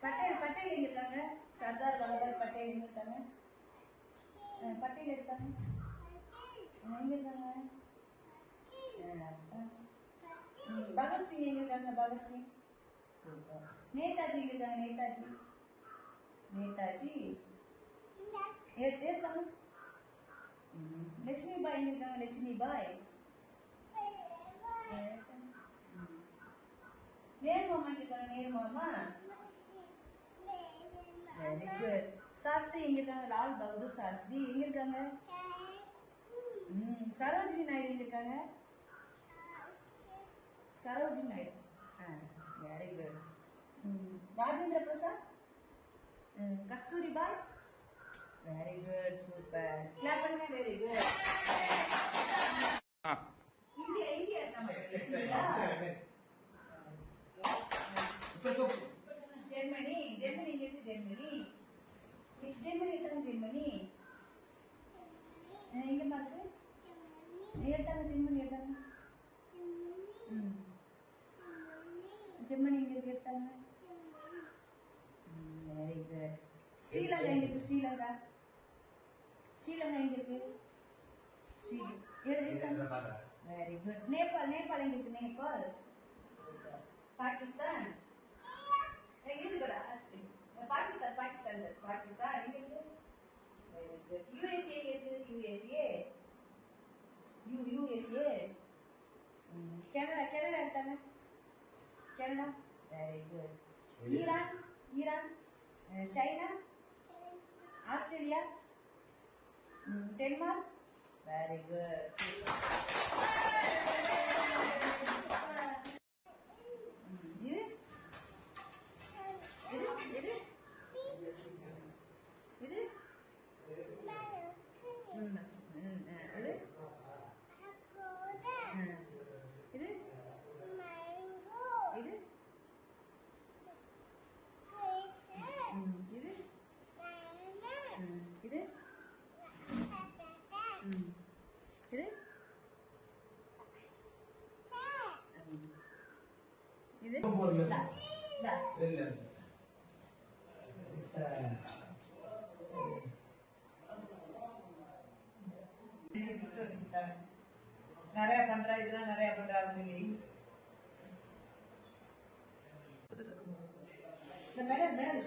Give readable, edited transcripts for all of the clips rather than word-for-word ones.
பட்டேல் பட்டேல் எங்க இருக்காங்க? சர்தார் வல்லபாய் பட்டேல் எங்க இருக்காங்க? பட்டேல் இருக்காங்க எங்க இருக்காங்க? பகத்சிங் எங்க இருக்காங்க? பகத்சிங். சூப்பர். நேதாஜி எங்க இருக்காங்க? நேதாஜி நேதாஜி இருக்காங்க. லட்சுமி பாய் எங்க இருக்காங்க? லட்சுமி பாய். நேரு மாமா எங்க இருக்காங்க? நேரு மாமா. Very good. சாஸ்திரி எங்க இருக்காங்க? லால் பகதூர் சாஸ்திரி எங்க இருக்காங்க? சரோஜினி நாயுடு எங்க இருக்காங்க? Sarojini Naidu. Very good. Rajendra Prasad. Kasturi Bai. Very good. Super. Clap பண்ணுங்க. Very good. India India Germany Germany எங்க இருக்கு? ஜெர்மனி ஜெர்மனி எடுத்தாங்க. ஜெர்மனி எங்க பாருக்கு? எடுத்தாங்க. ஜெர்மனி எடுத்தாங்க. ஜெர்மனி எங்க இருக்கு? எடுத்தாங்க. Very good. ஸ்ரீலங்கா எங்க இருக்கு? ஸ்ரீலங்கா ஸ்ரீலங்கா எங்க இருக்கு? எடுத்தாங்க. Very good. நேபாள் நேபாள் எங்க இருக்கு? நேபாள். பாகிஸ்தான் பாகிஸ்தான் பாகிஸ்தான் பாகிஸ்தான் எங்க இருக்கு? Very good. யுஎஸ்ஏ எங்க இருக்கு? USA USA. கனடா கனடா எடுத்தாங்க. Canada. Very good. Iran Iran. China. Australia. Denmark. Very good. இது இது இது இது நிறைய பண்ற இதெல்லாம் நிறைய பண்ற அப்படின்னு மேடம் மேடம்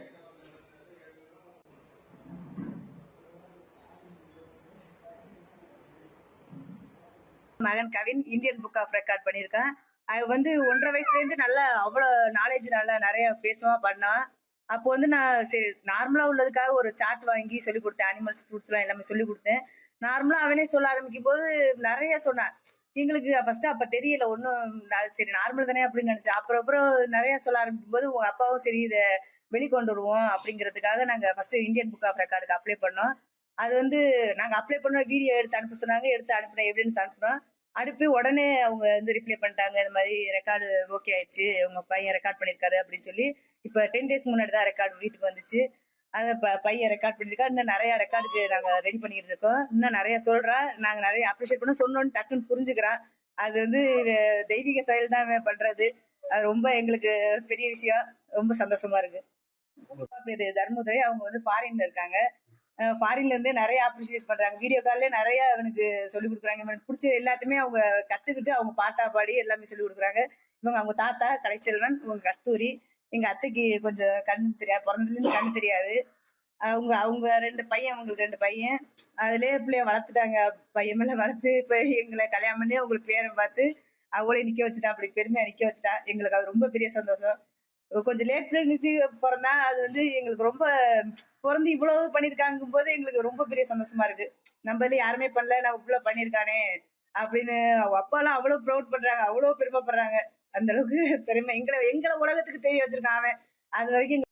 மகன் Kavin Indian book of record பண்ணியிருக்கான். அது வந்து 1.5 வயசுலேருந்து நல்லா அவ்வளோ நாலேஜ் நல்லா நிறைய பேசுவான் பண்ணான். அப்போ வந்து நான் சரி நார்மலாக உள்ளதுக்காக ஒரு சார்ட் வாங்கி சொல்லி கொடுத்தேன். அனிமல்ஸ் ஃப்ரூட்ஸ்லாம் எல்லாமே சொல்லி கொடுத்தேன். நார்மலாக அவனே சொல்ல ஆரம்பிக்கும் போது நிறைய சொன்னான். எங்களுக்கு ஃபர்ஸ்ட் அப்போ தெரியல ஒன்றும். சரி நார்மல் தானே அப்படின்னு நினச்சேன். அப்புறம் நிறைய சொல்ல ஆரம்பிக்கும் போது உங்கள் அப்பாவும் சரி இதை வெளிக்கொண்டு வருவோம் அப்படிங்கிறதுக்காக நாங்கள் ஃபர்ஸ்ட் இந்தியன் புக் ஆஃப் ரெக்கார்டுக்கு அப்ளை பண்ணோம். அது வந்து நாங்கள் அப்ளை பண்ண வீடியோ எடுத்து அனுப்ப சொன்னாங்க. எடுத்து அனுப்பின எவிடன்ஸ் அனுப்பினோம். அனுப்பி உடனே அவங்க வந்து ரிப்ளை பண்ணிட்டாங்க. இந்த மாதிரி ரெக்கார்டு ஓகே ஆயிடுச்சு, உங்க பையன் ரெக்கார்ட் பண்ணியிருக்காரு அப்படின்னு சொல்லி. இப்போ 10 days முன்னாடி தான் ரெக்கார்டு வீட்டுக்கு வந்துச்சு. அதை பையன் ரெக்கார்ட் பண்ணியிருக்கா. இன்னும் நிறைய ரெக்கார்டுக்கு நாங்கள் ரெடி பண்ணிட்டு இருக்கோம். இன்னும் நிறைய சொல்றேன். நாங்கள் நிறைய அப்ரிஷியேட் பண்ண சொன்னோன்னு டக்குன்னு புரிஞ்சுக்கிறான். அது வந்து தெய்வீக செயல் தான் பண்றது. அது ரொம்ப எங்களுக்கு பெரிய விஷயம். ரொம்ப சந்தோஷமா இருக்கு. பேரு தர்மதுரை. அவங்க வந்து ஃபாரின்ல இருக்காங்க. ஃபாரின்ல இருந்தே நிறைய அப்ரிசியேட் பண்றாங்க. வீடியோ கால்ல நிறைய அவனுக்கு சொல்லி கொடுக்குறாங்க. இவனுக்கு பிடிச்சது எல்லாத்தையுமே அவங்க கத்துக்கிட்டு அவங்க பாட்டா பாடி எல்லாமே சொல்லி கொடுக்குறாங்க. இவங்க அவங்க தாத்தா கலைச்செல்வன், இவங்க கஸ்தூரி. எங்க அத்தைக்கு கொஞ்சம் கண்ணு தெரியாது, பிறந்ததுல இருந்து கண்ணு தெரியாது. அவங்க 2 பையன், அவங்களுக்கு 2 பையன். அதுலயே பிள்ளைய வளர்த்துட்டாங்க. பையன் மேல வளர்த்து இப்ப எங்களை கல்யாணம் பண்ணி அவங்களுக்கு பேரன் பார்த்து அவங்களே நிக்க வச்சுட்டா. அப்படி பெருமையா நிக்க வச்சுட்டா. எங்களுக்கு அது ரொம்ப பெரிய சந்தோஷம். கொஞ்சம் லேட் பிரெக்னன்சி பிறந்தா அது வந்து எங்களுக்கு ரொம்ப பிறந்து இவ்வளவு பண்ணிருக்காங்கும் போது எங்களுக்கு ரொம்ப பெரிய சந்தோஷமா இருக்கு. நம்மள யாருமே பண்ணல, நம்ம புள்ள பண்ணிருக்கானே அப்படின்னு அவங்க அப்பா எல்லாம் அவ்வளவு ப்ரௌட் பண்றாங்க, அவ்வளவு பெருமைப்படுறாங்க. அந்த அளவுக்கு பெருமை எங்களை உலகத்துக்கு தெரிய வச்சிருக்கான் அவன். அது வரைக்கும்